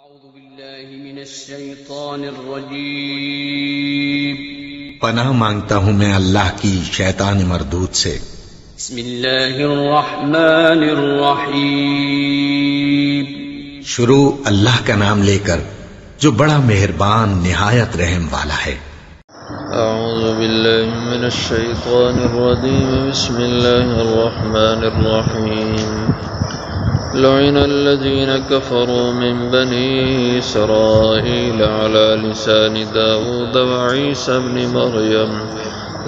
أعوذ بالله من الشيطان الرجيم پناہ مانگتا ہوں میں اللہ کی شیطان مردود سے۔ بسم الله الرحمن الرحيم شروع اللہ کا نام لے کر جو بڑا مہربان نہایت رحم والا ہے۔ اعوذ باللہ من الشیطان الرجیم بسم اللہ الرحمن الرحیم لعن الذين كفروا من بني إسرائيل على لسان داود وعيسى ابن مريم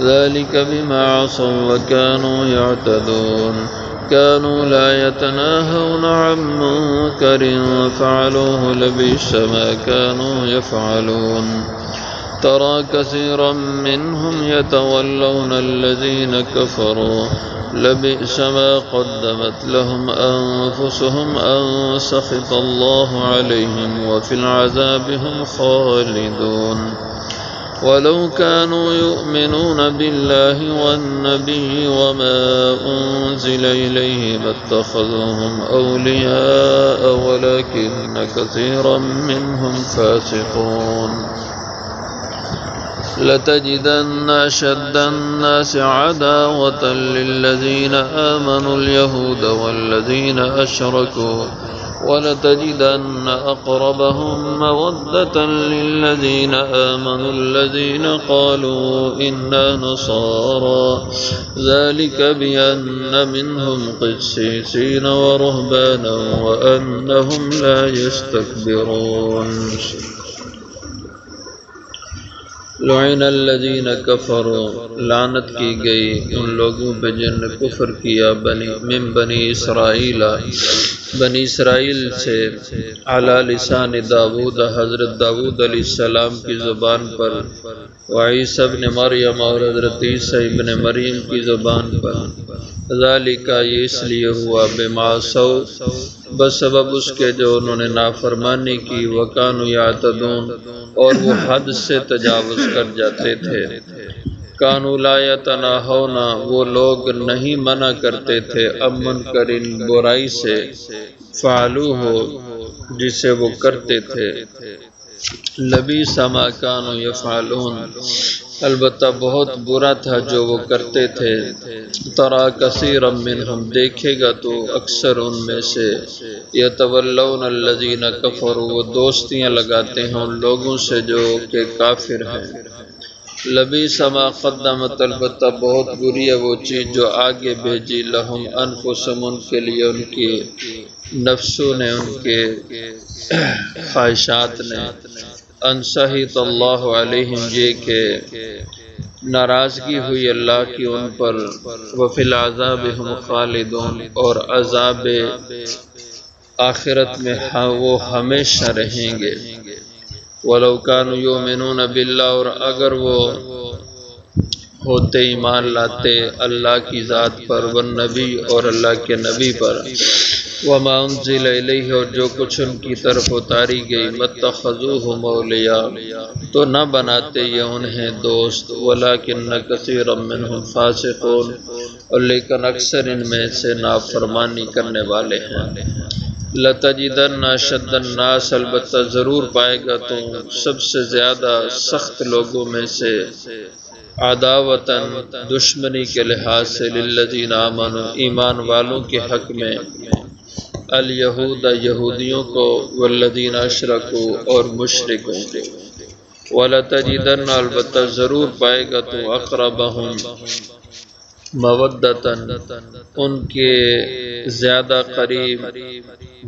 ذلك بما عصوا وكانوا يعتدون كانوا لا يتناهون عن منكر فعلوه لبئس ما كانوا يفعلون ترى كثيرا منهم يتولون الذين كفروا لبئس ما قدمت لهم أنفسهم أن سخط الله عليهم وفي العذاب هم خالدون ولو كانوا يؤمنون بالله والنبي وما أنزل إليه ما اتخذوهم أولياء ولكن كثيرا منهم فاسقون لتجدن أشد الناس عداوة للذين آمنوا اليهود والذين أشركوا ولتجدن أقربهم مودة للذين آمنوا الذين قالوا إنا نصارى ذلك بأن منهم قسيسين ورهبانا وأنهم لا يستكبرون لعن الذین کفروا لعنت کی گئی ان لوگوں پہ جن نے کفر کیا من بنی اسرائیل بنی اسرائیل سے علی لسان داود حضرت داود علیہ السلام کی زبان پر وعیسی ابن مریم اور حضرت عیسی ابن مریم کی زبان پر ذالک یہ اس لیے ہوا بما عصوا بسبب اس کے جو انہوں نے نافرمانی کی وکانوا یعتدون اور وہ حد سے تجاوز کر جاتے تھے کانوا لا یتناہون وہ لوگ نہیں منع کرتے تھے ام منکر برائی سے فعلوہ جسے وہ کرتے تھے لبئس ما کانوا یفعلون البتہ بہت برا تھا جو وہ کرتے تھے ترا کثیرا منہم دیکھے گا تو اکثر ان میں سے یتولون الذین کفروا وہ دوستیاں لگاتے ہیں ان لوگوں سے جو کہ کافر ہیں لبئس ما قدمت البتہ بہت بری ہے وہ چیز جو آگے بھیجی لہم انفسہم ان کے لیے ان کی نفسوں نے ان کے خواہشات نے ان سخط اللہ علیہم یہ کہ ناراضگی ہوئی اللہ کی ان پر وفی العذاب ہم خالدون اور عذاب آخرت میں وہ ہمیشہ رہیں گے ولو کانوا یؤمنون باللہ اور اگر وہ ہوتے ایمان لاتے اللہ کی ذات پر والنبی اور اللہ کے نبی پر وما انزل الیہ اور جو کچھ ان کی طرف اتاری گئی متخذوہم اولیاء تو نہ بناتے یہ انہیں دوست ولکن کثیرا منہم فاسقون اور لیکن اکثر ان میں سے نافرمانی کرنے والے ہیں لتجدن اشد الناس البتہ ضرور پائے گا تو سب سے زیادہ سخت لوگوں میں سے عداوتاً دشمنی کے لحاظ سے للذین آمنوا ایمان والوں کے حق میں الیہود یہودیوں کو والذین اشرکوا اور مشرکوں کو ولتجدن البتہ ضرور پائے گا تو اقربہم مودتاً ان کے زیادہ قریب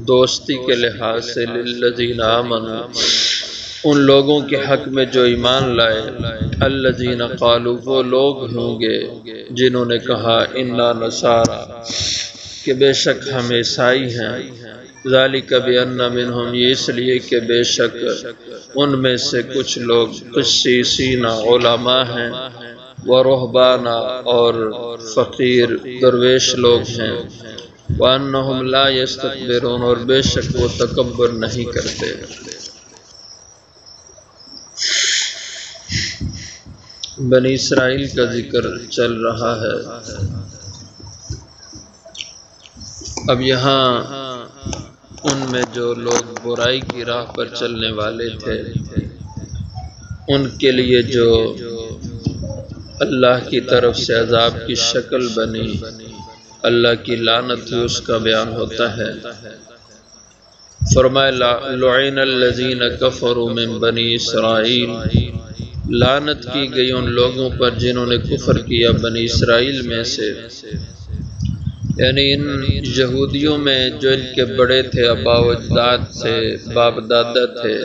دوستی کے لحاظ سے للذین آمنوا ان لوگوں کے حق میں جو ایمان لائے الذین قالوا وہ لوگ ہوں گے جنہوں نے کہا انا نصارى کہ بے شک ہم عیسائی ہیں ذالک بأن منہم یہ اس لیے کہ بے شک ان میں سے کچھ لوگ قسیسین علماء ہیں ورہبانا اور فقیر درویش لوگ ہیں وانہم لا یستکبرون اور بے شک وہ تکبر نہیں کرتے بنی اسرائیل کا ذکر چل رہا ہے اب یہاں ان میں جو لوگ برائی کی راہ پر چلنے والے تھے ان کے لیے جو اللہ کی طرف سے عذاب کی شکل بنی، اللہ کی لعنت ہوئی، اس کا بیان ہوتا ہے۔ فرمایا لعن الذین کفروا من بنی اسرائیل، لعنت کی گئی ان لوگوں پر جنہوں نے کفر کیا بنی اسرائیل میں سے، یعنی ان یہودیوں میں جو ان کے بڑے تھے، آبا و اجداد تھے، باپ دادا تھے،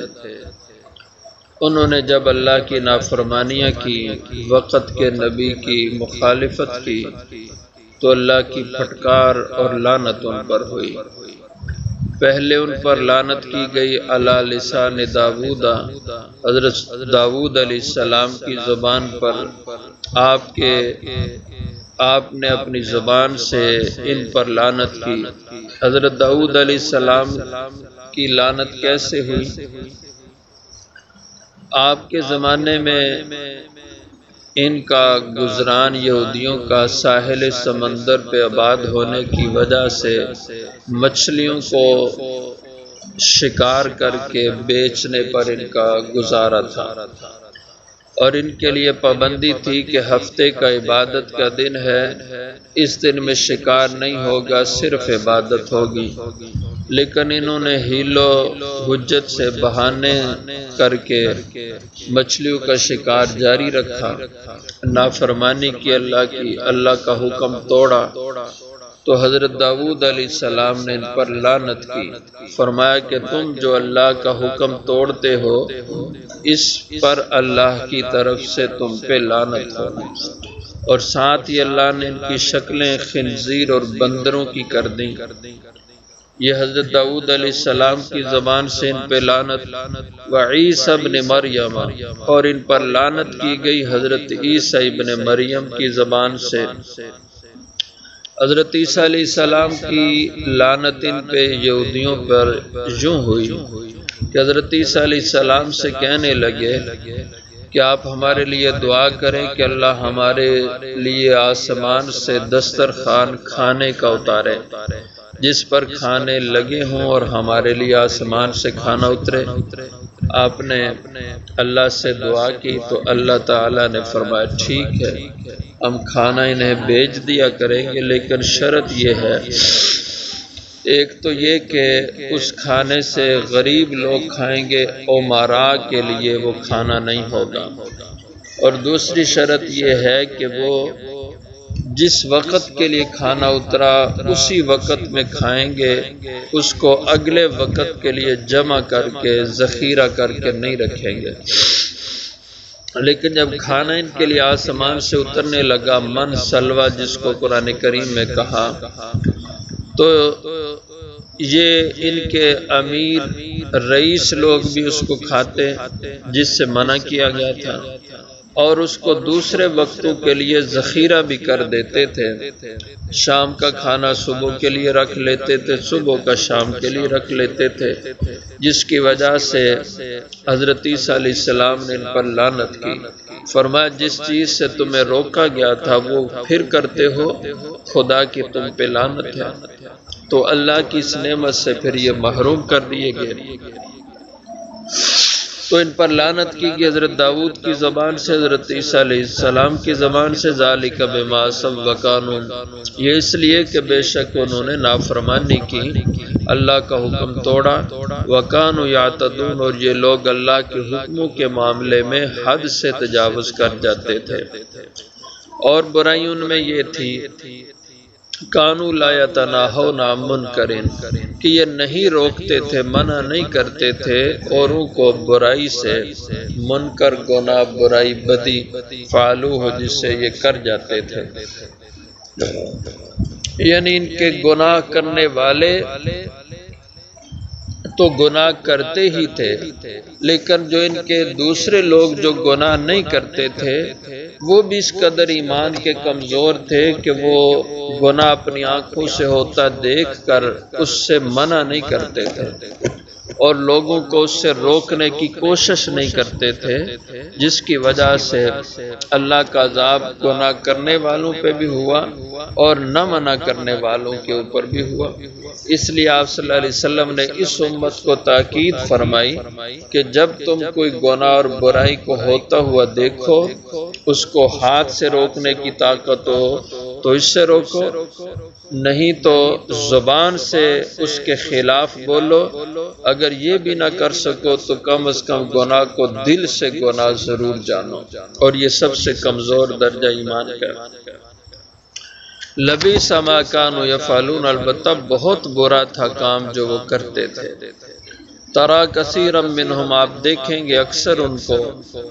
انہوں نے جب اللہ کی نافرمانیاں کی، وقت کے نبی کی مخالفت کی، تو اللہ کی پھٹکار اور لعنت ان پر ہوئی۔ پہلے ان پر لعنت کی گئی علی لسان داؤد، حضرت داؤد علیہ السلام کی زبان پر، آپ نے اپنی زبان سے ان پر لعنت کی۔ حضرت داؤد علیہ السلام کی لعنت کیسے ہوئی؟ آپ کے زمانے میں ان کا گزران یہودیوں کا ساحل سمندر پہ آباد ہونے کی وجہ سے مچھلیوں کو شکار کر کے بیچنے پر ان کا گزارا تھا، اور ان کے لیے پابندی تھی کہ ہفتے کا عبادت کا دن ہے، اس دن میں شکار نہیں ہوگا، صرف عبادت ہوگی۔ لیکن انہوں نے حیل و حجت سے بہانے کر کے مچھلیوں کا شکار جاری رکھا، نافرمانی کی اللہ کی، اللہ کا حکم توڑا، تو حضرت داؤد علیہ السلام نے ان پر لعنت کی۔ فرمایا کہ تم جو اللہ کا حکم توڑتے ہو، اس پر اللہ کی طرف سے تم پہ لعنت ہو، اور ساتھ ہی اللہ نے ان کی شکلیں خنزیر اور بندروں کی کر دیں۔ یہ حضرت داؤد علیہ السلام کی زبان سے ان پہ لعنت، وعیسی ابن مریم، اور ان پر لعنت کی گئی حضرت عیسیٰ ابن مریم کی زبان سے۔ حضرت عیسیٰ علیہ السلام کی لعنت ان پہ یہودیوں پر یوں ہوئی کہ حضرت عیسیٰ علیہ السلام سے کہنے لگے کہ آپ ہمارے لیے دعا کریں کہ اللہ ہمارے لیے آسمان سے دسترخوان کھانے کا اتارے، جس پر کھانے لگے ہوں، اور ہمارے لیے آسمان سے کھانا اترے۔ آپ نے اللہ سے دعا کی تو اللہ تعالیٰ نے فرمایا ٹھیک ہے، ہم کھانا انہیں بھیج دیا کریں گے، لیکن شرط یہ ہے، ایک تو یہ کہ اس کھانے سے غریب لوگ کھائیں گے، امراء کے لیے وہ کھانا نہیں ہوگا، اور دوسری شرط یہ ہے کہ وہ جس وقت کے لیے کھانا اترا اسی وقت میں کھائیں گے، اس کو اگلے وقت کے لیے جمع کر کے ذخیرہ کر کے نہیں رکھیں گے۔ لیکن جب کھانا ان کے لیے آسمان سے اترنے لگا، من سلوہ جس کو قرآن کریم میں کہا، تو یہ ان کے امیر رئیس لوگ بھی اس کو کھاتے، جس سے منع کیا گیا تھا، اور اس کو دوسرے وقتوں کے لیے ذخیرہ بھی کر دیتے تھے۔ شام کا کھانا صبح کے لیے رکھ لیتے تھے، صبح کا شام کے لیے رکھ لیتے تھے، جس کی وجہ سے حضرت عیسیٰ علیہ السلام نے ان پر لعنت کی۔ فرمایا جس چیز سے تمہیں روکا گیا تھا وہ پھر کرتے ہو، خدا کی تم پہ لعنت ہے۔ تو اللہ کی اس نعمت سے پھر یہ محروم کر دیے گئے، تو ان پر لعنت کی گئی حضرت داؤد کی زبان سے، حضرت عیسیٰ علیہ السلام کی زبان سے۔ ذالک بما عصوا وکانوا، یہ اس لیے کہ بے شک انہوں نے نافرمانی کی، اللہ کا حکم توڑا، وکانوا یعتدون، اور یہ لوگ اللہ کے حکموں کے معاملے میں حد سے تجاوز کر جاتے تھے۔ اور برائی ان میں یہ تھی، کانوا لا یتناہون عن منکر، کہ یہ نہیں روکتے تھے، منع نہیں کرتے تھے اوروں کو برائی سے، منکر گناہ، برائی، بدی، فعلوہ جس سے یہ کر جاتے تھے، یعنی ان کے گناہ کرنے والے تو گناہ کرتے ہی تھے، لیکن جو ان کے دوسرے لوگ جو گناہ نہیں کرتے تھے وہ بھی اس قدر ایمان کے کمزور تھے کہ وہ گناہ اپنی آنکھوں سے ہوتا دیکھ کر اس سے منع نہیں کرتے تھے۔ اور لوگوں کو اس سے روکنے کی کوشش نہیں کرتے تھے، جس کی وجہ سے اللہ کا عذاب گناہ کرنے والوں پہ بھی ہوا اور نہ منع کرنے والوں کے اوپر بھی ہوا۔ اس لیے آپ صلی اللہ علیہ وسلم نے اس امت کو تاکید فرمائی کہ جب تم کوئی گناہ اور برائی کو ہوتا ہوا دیکھو، اس کو ہاتھ سے روکنے کی طاقت ہو تو اس سے روکو، نہیں تو زبان سے اس کے خلاف بولو، اگر یہ بھی نہ کر سکو تو کم از کم گناہ کو دل سے گناہ ضرور جانو، اور یہ سب سے کمزور درجہ ایمان کا۔ لبئس ما کانوا یفعلون، البتہ بہت برا تھا کام جو وہ کرتے تھے۔ ترا کثیرا منہم، آپ دیکھیں گے اکثر ان کو،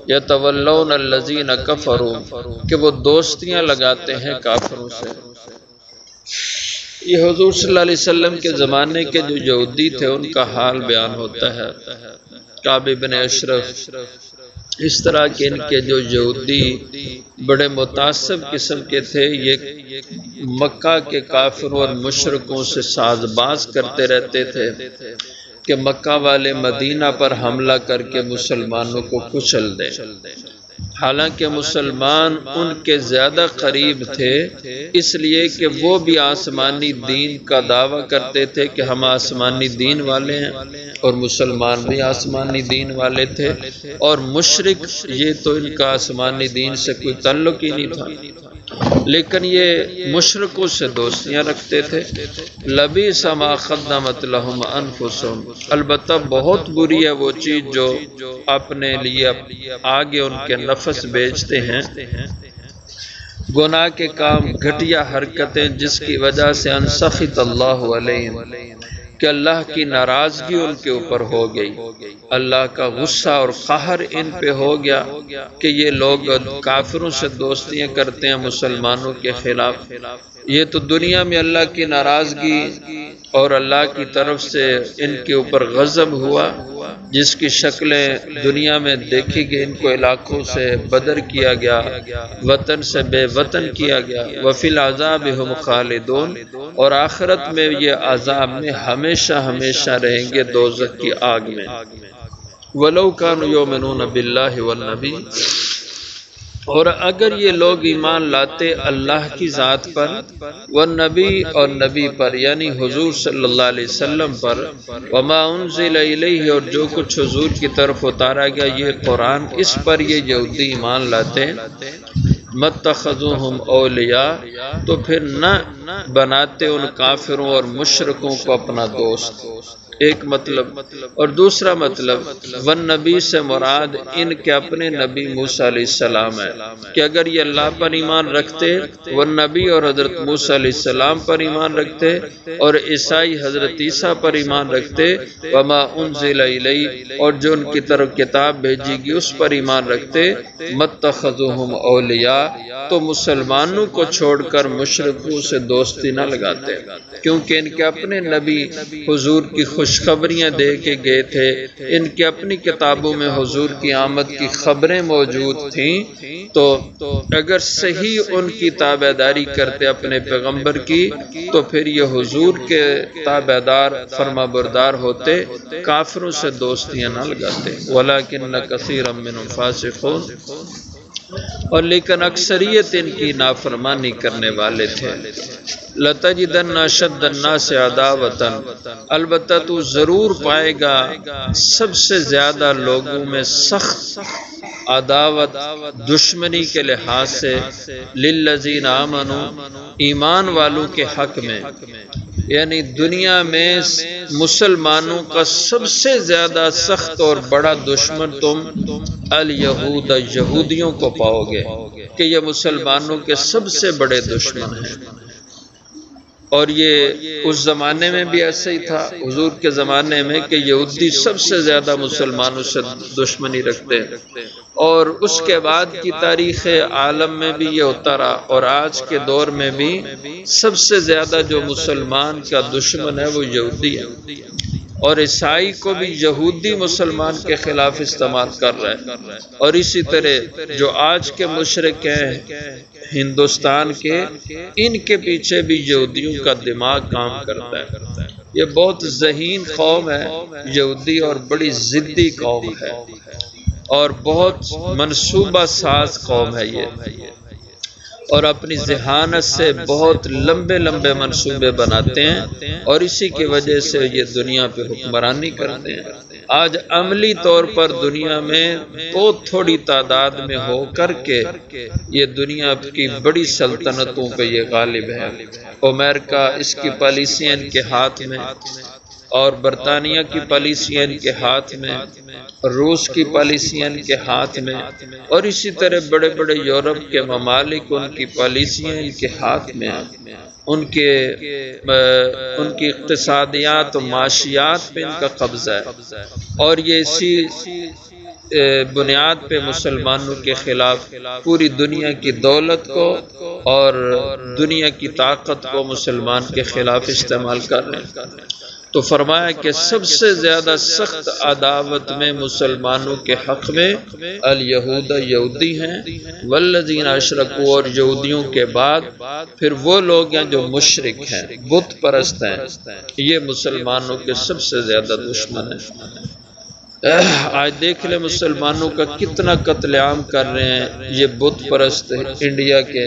یتولون الذین کفروا، کہ وہ دوستیاں لگاتے ہیں کافروں سے۔ یہ حضور صلی اللہ علیہ وسلم کے زمانے کے جو یہودی تھے ان کا حال بیان ہوتا ہے۔ کعب بن اشرف، اس طرح کے ان کے جو یہودی بڑے متعصب قسم کے تھے، یہ مکہ کے کافروں اور مشرکوں سے ساز باز کرتے رہتے تھے کہ مکہ والے مدینہ پر حملہ کر کے مسلمانوں کو کچل دیں۔ حالانکہ مسلمان ان کے زیادہ قریب تھے، اس لیے کہ وہ بھی آسمانی دین کا دعویٰ کرتے تھے کہ ہم آسمانی دین والے ہیں، اور مسلمان بھی آسمانی دین والے تھے، اور مشرک یہ تو ان کا آسمانی دین سے کوئی تعلق ہی نہیں تھا، لیکن یہ مشرکوں سے دوستیاں رکھتے تھے۔ لبئس ما قدمت لهم انفسهم، البتہ بہت بری ہے وہ چیز جو اپنے لیے آگے ان کے نفس بیچتے ہیں، گناہ کے کام، گھٹیا حرکتیں، جس کی وجہ سے ان سخط اللہ علیہم، کہ اللہ کی ناراضگی ان کے اوپر ہو گئی، اللہ کا غصہ اور قہر ان پہ ہو گیا کہ یہ لوگ کافروں سے دوستیاں کرتے ہیں مسلمانوں کے خلاف۔ یہ تو دنیا میں اللہ کی ناراضگی اور اللہ کی طرف سے ان کے اوپر غضب ہوا، جس کی شکلیں دنیا میں دیکھی گئی، ان کو علاقوں سے بدر کیا گیا، وطن سے بے وطن کیا گیا، وفی العذاب ہم خالدون، اور آخرت میں یہ عذاب میں ہمیشہ ہمیشہ رہیں گے دوزخ کی آگ میں۔ وَلَوْ كَانُوا يُؤْمِنُونَ بِاللَّهِ وَالنَّبِيِّ، اور اگر یہ لوگ ایمان لاتے اللہ کی ذات پر، والنبی، اور نبی پر یعنی حضور صلی اللہ علیہ وسلم پر، وما انزل الیہ، اور جو کچھ حضور کی طرف اتارا گیا یہ قرآن، اس پر یہ یہودی ایمان لاتے، متخذوہم اولیاء، تو پھر نہ بناتے ان کافروں اور مشرکوں کو اپنا دوست۔ ایک مطلب، اور دوسرا مطلب والنبی سے مراد ان کے اپنے نبی موسیٰ علیہ السلام ہے، کہ اگر یہ اللہ پر ایمان رکھتے، والنبی اور حضرت موسیٰ علیہ السلام پر ایمان رکھتے، اور عیسائی حضرت عیسیٰ پر ایمان رکھتے، وما انزل الیہ، اور جو ان کی طرف کتاب بھیجی گئی اس پر ایمان رکھتے، متخذوہم اولیاء، تو مسلمانوں کو چھوڑ کر مشرکوں سے دوستی نہ لگاتے، کیونکہ ان کے اپنے نبی حضور کی خوشخبریاں دے کے گئے تھے، ان کے اپنی کتابوں میں حضور کی آمد کی خبریں موجود تھیں، تو اگر صحیح ان کی تابعداری کرتے اپنے پیغمبر کی تو پھر یہ حضور کے تابعدار فرما بردار ہوتے، کافروں سے دوستیاں نہ لگاتے۔ وَلَكِنَّ كَثِيرًا مِّنْهُمْ فَاسِقُونَ، اور لیکن اکثریت ان کی نافرمانی کرنے والے تھے۔ لَتَجِدَنَّ أَشَدَّ النَّاسِ عَدَاوَةً، البتہ تو ضرور پائے گا سب سے زیادہ لوگوں میں سخت عداوت، دشمنی کے لحاظ سے، لِلَّذِينَ آمَنُوا، ایمان والوں کے حق میں، یعنی دنیا میں مسلمانوں کا سب سے زیادہ سخت اور بڑا دشمن تم الیہود، یہودیوں کو پاؤ گے، کہ یہ مسلمانوں کے سب سے بڑے دشمن ہیں۔ اور یہ اس زمانے میں بھی ایسا ہی تھا، حضور کے زمانے میں، کہ یہودی سب سے زیادہ مسلمانوں سے دشمنی رکھتے ہیں، اور اس کے بعد کی تاریخ عالم میں بھی یہ ہوتا رہا، اور آج کے دور میں بھی سب سے زیادہ جو مسلمان کا دشمن ہے وہ یہودی ہے، اور عیسائی کو بھی یہودی مسلمان کے خلاف استعمال کر رہا ہے، اور اسی طرح جو آج کے مشرک ہیں ہندوستان کے، ان کے پیچھے بھی یہودیوں کا دماغ کام کرتا ہے۔ یہ بہت ذہین قوم ہے یہودی، اور بڑی ضدی قوم ہے، اور بہت منصوبہ ساز قوم ہے یہ، اور اپنی ذہانت سے بہت لمبے لمبے منصوبے بناتے ہیں، اور اسی کی وجہ سے یہ دنیا پہ حکمرانی کرتے ہیں۔ آج عملی طور پر دنیا میں بہت تھوڑی تعداد میں ہو کر کے یہ دنیا کی بڑی سلطنتوں پہ یہ غالب ہے۔ امریکہ اس کی پالیسیاں ان کے ہاتھ میں، اور برطانیہ کی پالیسیاں ان کے ہاتھ میں، روس کی پالیسیاں ان کے ہاتھ میں، اور اسی طرح بڑے بڑے یورپ کے ممالک ان کی پالیسیاں ان کے ہاتھ میں ہیں، ان کی اقتصادیات و معاشیات پہ ان کا قبضہ ہے، اور یہ اسی بنیاد پہ مسلمانوں کے خلاف پوری دنیا کی دولت کو اور دنیا کی طاقت کو مسلمان کے خلاف استعمال کر رہے ہیں۔ تو فرمایا کہ سب سے زیادہ سخت عداوت میں مسلمانوں کے حق میں الیہود یہودی ہیں، والذین اشرکوا، اور یہودیوں کے بعد پھر وہ لوگ ہیں جو مشرک ہیں، بت پرست ہیں، یہ مسلمانوں کے سب سے زیادہ دشمن ہیں۔ آج دیکھ لیں مسلمانوں کا کتنا قتل عام کر رہے ہیں یہ بت پرست انڈیا کے،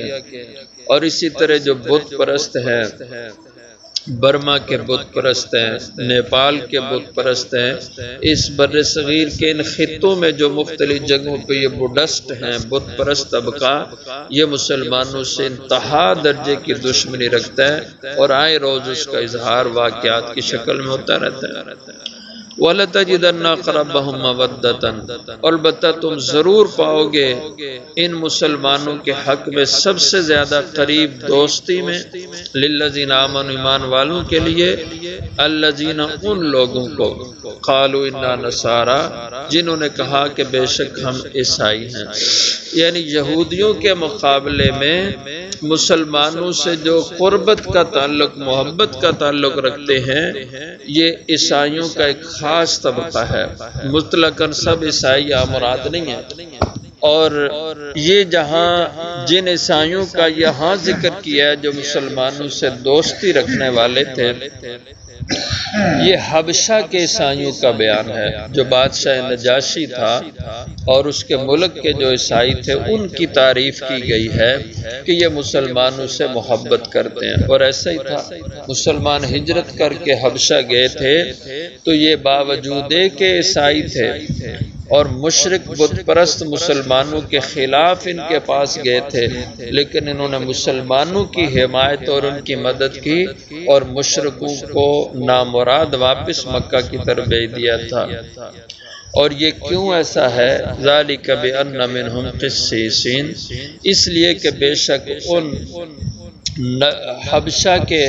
اور اسی طرح جو بت پرست ہیں برما کے بت پرست ہیں، نیپال کے بت پرست ہیں، اس بر صغیر کے ان خطوں میں جو مختلف جگہوں پہ یہ بڈسٹ ہیں، بت پرست طبقہ، یہ مسلمانوں سے انتہا درجے کی دشمنی رکھتا ہے، اور آئے روز اس کا اظہار واقعات کی شکل میں ہوتا رہتا ہے۔ وَلَتَجِدَنَّ أَقْرَبَهُمْ مَوَدَّةً، البتہ تم ضرور پاؤ گے ان مسلمانوں کے حق میں سب سے زیادہ قریب دوستی میں، لِلَّذِينَ آمَنُوا، ایمان والوں کے لیے، الَّذِينَ ان لوگوں کو، قَالُوا إِنَّا نَصَارَىٰ، جنہوں نے کہا کہ بے شک ہم عیسائی ہیں، یعنی یہودیوں کے مقابلے میں مسلمانوں سے جو قربت کا تعلق، محبت کا تعلق رکھتے ہیں، یہ عیسائیوں کا ایک خاص طبقہ ہے، مطلقاً سب عیسائی مراد نہیں ہے، اور یہ جہاں جن عیسائیوں کا یہاں ذکر کیا ہے جو مسلمانوں سے دوستی رکھنے والے تھے، یہ حبشہ کے عیسائیوں کا بیان ہے، جو بادشاہ نجاشی تھا اور اس کے ملک کے جو عیسائی تھے ان کی تعریف کی گئی ہے کہ یہ مسلمانوں سے محبت کرتے ہیں، اور ایسا ہی تھا، مسلمان ہجرت کر کے حبشہ گئے تھے تو یہ باوجود کہ عیسائی تھے اور مشرک بت پرست مسلمانوں کے خلاف ان کے پاس گئے تھے، لیکن انہوں نے مسلمانوں کی حمایت اور ان کی مدد کی، اور مشرکوں کو نامراد واپس مکہ کی طرف بھیج دیا تھا۔ اور یہ کیوں ایسا ہے؟ ذالک بأن منہم قسیسین، اس لیے کہ بے شک ان حبشہ کے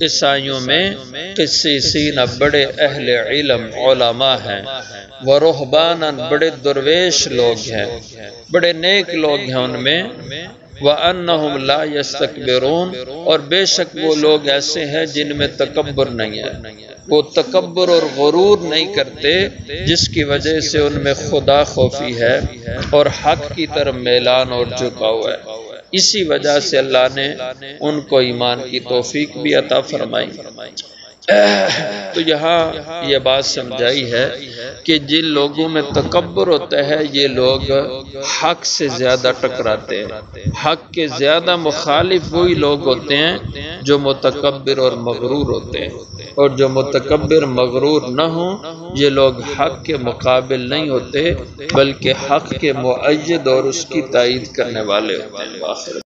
عیسائیوں میں قسیسین بڑے اہل علم علماء ہیں، ورہبانا بڑے درویش لوگ ہیں، بڑے نیک لوگ ہیں ان میں، وَأَنَّهُمْ لَا يَسْتَكْبِرُونَ، اور بے شک وہ لوگ ایسے ہیں جن میں تکبر نہیں ہے، وہ تکبر اور غرور نہیں کرتے، جس کی وجہ سے ان میں خدا خوفی ہے اور حق کی طرف میلان اور جھکاؤ ہے، اسی وجہ سے اللہ نے ان کو ایمان کی توفیق بھی عطا فرمائی۔ تو یہاں یہ بات سمجھائی ہے کہ جن لوگوں میں تکبر ہوتا ہے یہ لوگ حق سے زیادہ ٹکراتے ہیں، حق کے زیادہ مخالف وہی لوگ ہوتے ہیں جو متکبر اور مغرور ہوتے ہیں، اور جو متکبر مغرور نہ ہوں یہ لوگ حق کے مقابل نہیں ہوتے بلکہ حق کے مؤید اور اس کی تائید کرنے والے ہوتے ہیں۔